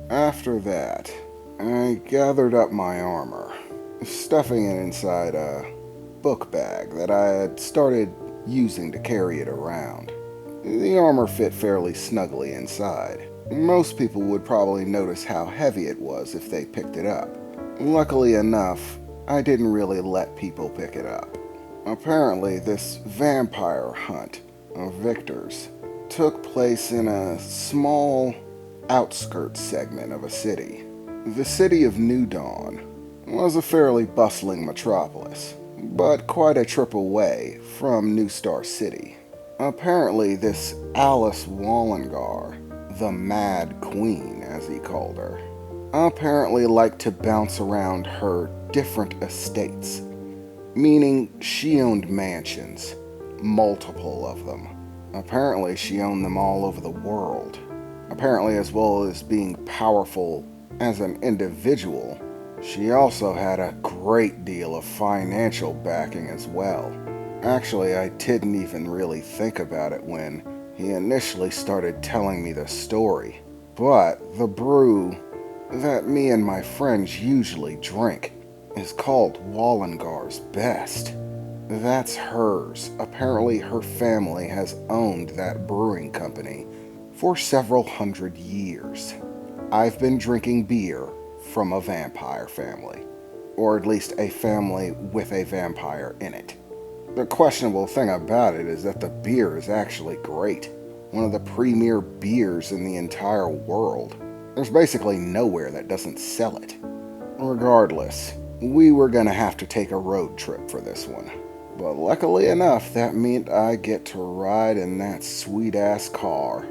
After that, I gathered up my armor, stuffing it inside a book bag that I had started using to carry it around. The armor fit fairly snugly inside. Most people would probably notice how heavy it was if they picked it up. Luckily enough, I didn't really let people pick it up. Apparently, this vampire hunt of Victor's took place in a small outskirts segment of a city. The city of New Dawn was a fairly bustling metropolis, but quite a trip away from New Star City. Apparently, this Alice Wallengar, the Mad Queen as he called her, apparently liked to bounce around her different estates, meaning she owned mansions, multiple of them. Apparently, she owned them all over the world. Apparently, as well as being powerful as an individual, she also had a great deal of financial backing as well. Actually, I didn't even really think about it when he initially started telling me the story. But the brew that me and my friends usually drink is called Wallengar's Best. That's hers. Apparently, her family has owned that brewing company for several hundred years. I've been drinking beer from a vampire family, or at least a family with a vampire in it. The questionable thing about it is that the beer is actually great. One of the premier beers in the entire world. There's basically nowhere that doesn't sell it. Regardless, we were gonna have to take a road trip for this one. But luckily enough, that meant I get to ride in that sweet-ass car.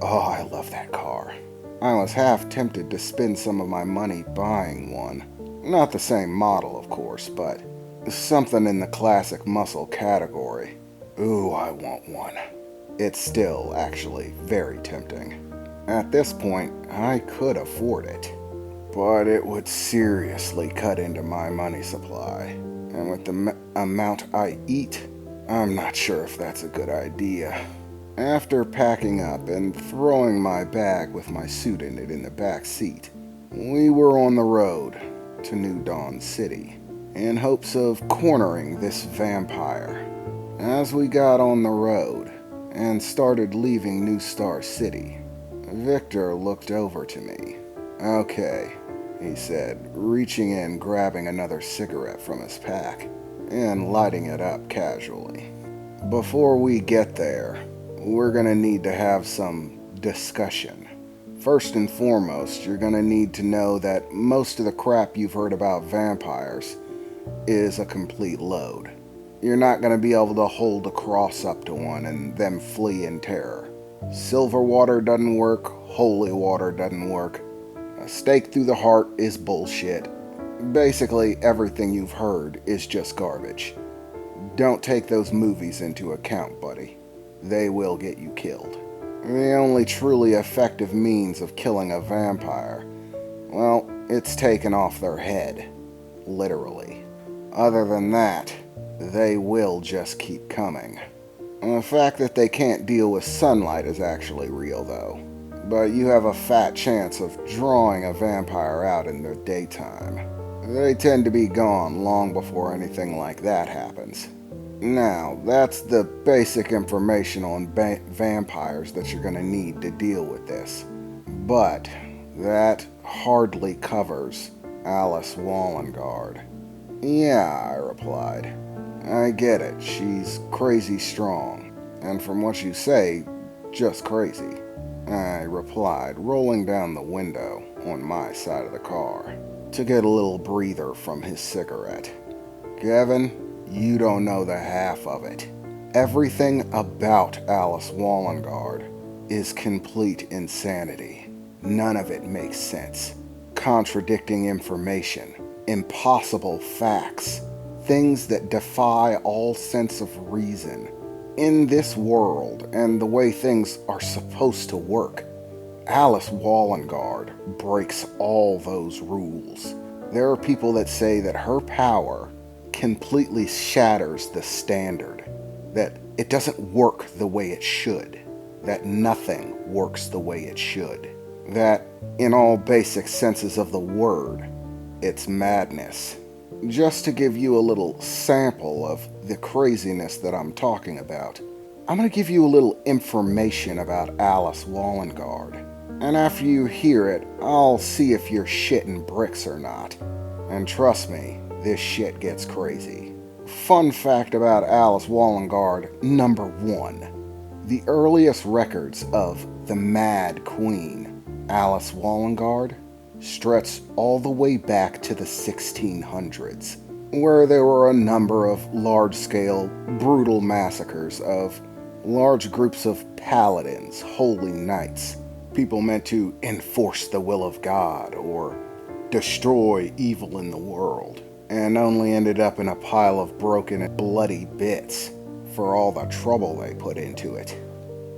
Oh, I love that car. I was half tempted to spend some of my money buying one. Not the same model, of course, but something in the classic muscle category. Ooh, I want one. It's still, actually, very tempting. At this point, I could afford it. But it would seriously cut into my money supply. And with the amount I eat, I'm not sure if that's a good idea. After packing up and throwing my bag with my suit in it in the back seat, we were on the road to New Dawn City in hopes of cornering this vampire. As we got on the road and started leaving New Star City, Victor looked over to me. "Okay," he said, reaching in, grabbing another cigarette from his pack and lighting it up casually. "Before we get there, we're gonna need to have some discussion. First and foremost, you're gonna need to know that most of the crap you've heard about vampires is a complete load. You're not gonna be able to hold a cross up to one and them flee in terror. Silver water doesn't work, holy water doesn't work. A stake through the heart is bullshit. Basically, everything you've heard is just garbage. Don't take those movies into account, buddy. They will get you killed. The only truly effective means of killing a vampire, well, it's taken off their head. Literally. Other than that, they will just keep coming. The fact that they can't deal with sunlight is actually real, though. But you have a fat chance of drawing a vampire out in the daytime. They tend to be gone long before anything like that happens. Now, that's the basic information on vampires that you're going to need to deal with this. But that hardly covers Alice Wallengard. "Yeah," I replied. "I get it. She's crazy strong. And from what you say, just crazy," I replied, rolling down the window on my side of the car to get a little breather from his cigarette. "Kevin, you don't know the half of it. Everything about Alice Wallengard is complete insanity. None of it makes sense. Contradicting information, impossible facts, things that defy all sense of reason. In this world and the way things are supposed to work, Alice Wallengard breaks all those rules. There are people that say that her power completely shatters the standard, that it doesn't work the way it should, that nothing works the way it should, that In all basic senses of the word, it's madness. Just to give you a little sample of the craziness that I'm talking about, I'm going to give you a little information about Alice Wallengard. And after you hear it, I'll see if you're shitting bricks or not. And trust me, this shit gets crazy. Fun fact about Alice Wallengard, number 1. The earliest records of the Mad Queen, Alice Wallengard, stretch all the way back to the 1600s, where there were a number of large-scale, brutal massacres of large groups of paladins, holy knights, people meant to enforce the will of God or destroy evil in the world, and only ended up in a pile of broken and bloody bits for all the trouble they put into it.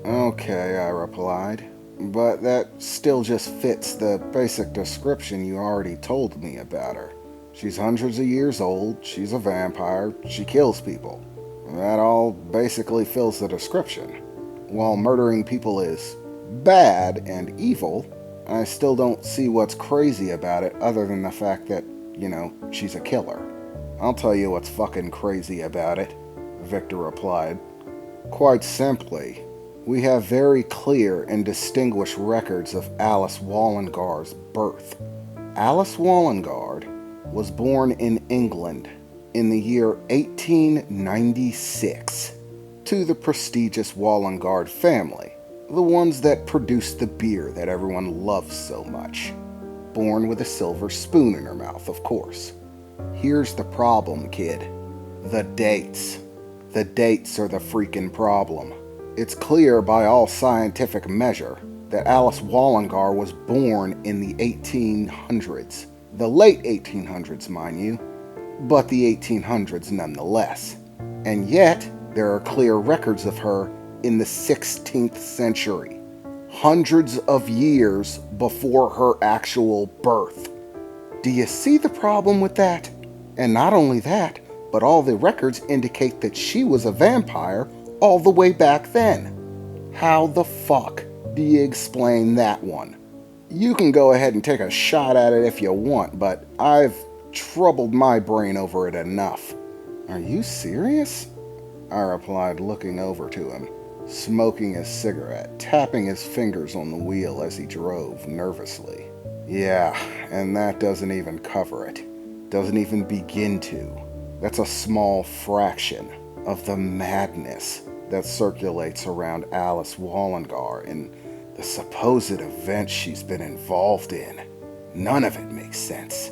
Okay, I replied, but that still just fits the basic description you already told me about her. She's hundreds of years old, she's a vampire, she kills people. That all basically fills the description. While murdering people is bad and evil, I still don't see what's crazy about it other than the fact that, she's a killer. I'll tell you what's fucking crazy about it, Victor replied. Quite simply, we have very clear and distinguished records of Alice Wallengard's birth. Alice Wallengard was born in England in the year 1896 to the prestigious Wallengard family, the ones that produced the beer that everyone loves so much. Born with a silver spoon in her mouth, of course. Here's the problem, kid. The dates. The dates are the freaking problem. It's clear by all scientific measure that Alice Wallengard was born in the 1800s. The late 1800s, mind you, but the 1800s nonetheless. And yet, there are clear records of her in the 16th century, hundreds of years before her actual birth. Do you see the problem with that? And not only that, but all the records indicate that she was a vampire all the way back then. How the fuck do you explain that one? You can go ahead and take a shot at it if you want, but I've troubled my brain over it enough. Are you serious? I replied, looking over to him, smoking his cigarette, tapping his fingers on the wheel as he drove nervously. Yeah, and that doesn't even cover it. Doesn't even begin to. That's a small fraction of the madness that circulates around Alice Wallengard and the supposed events she's been involved in. None of it makes sense.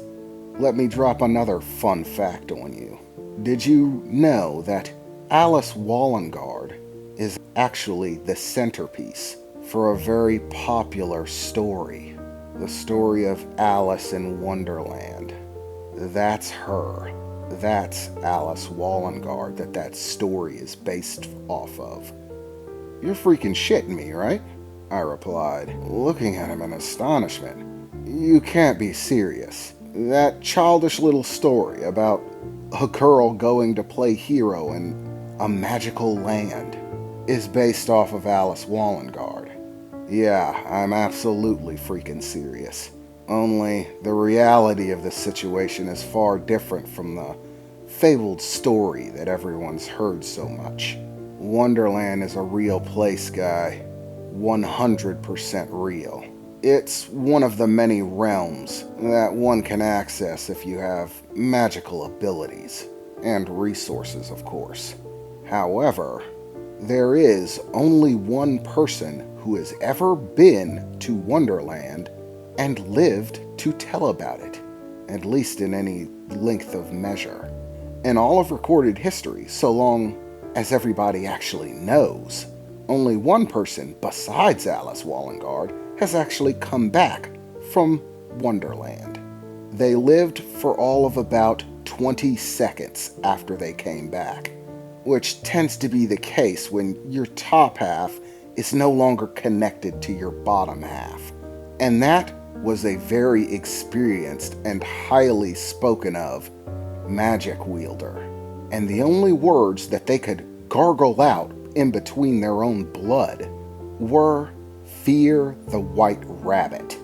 Let me drop another fun fact on you. Did you know that Alice Wallengard is actually the centerpiece for a very popular story? The story of Alice in Wonderland. That's her. That's Alice Wallengard that story is based off of. You're freaking shitting me, right? I replied, looking at him in astonishment. You can't be serious. That childish little story about a girl going to play hero in a magical land is based off of Alice Wallengard. Yeah, I'm absolutely freaking serious. Only the reality of the situation is far different from the fabled story that everyone's heard so much. Wonderland is a real place, guy. 100% real. It's one of the many realms that one can access if you have magical abilities and resources, of course. However, there is only one person who has ever been to Wonderland and lived to tell about it, at least in any length of measure. In all of recorded history, so long as everybody actually knows, only one person besides Alice Wallengard has actually come back from Wonderland. They lived for all of about 20 seconds after they came back, which tends to be the case when your top half is no longer connected to your bottom half. And that was a very experienced and highly spoken of magic wielder. And the only words that they could gargle out in between their own blood were, "Fear the White Rabbit."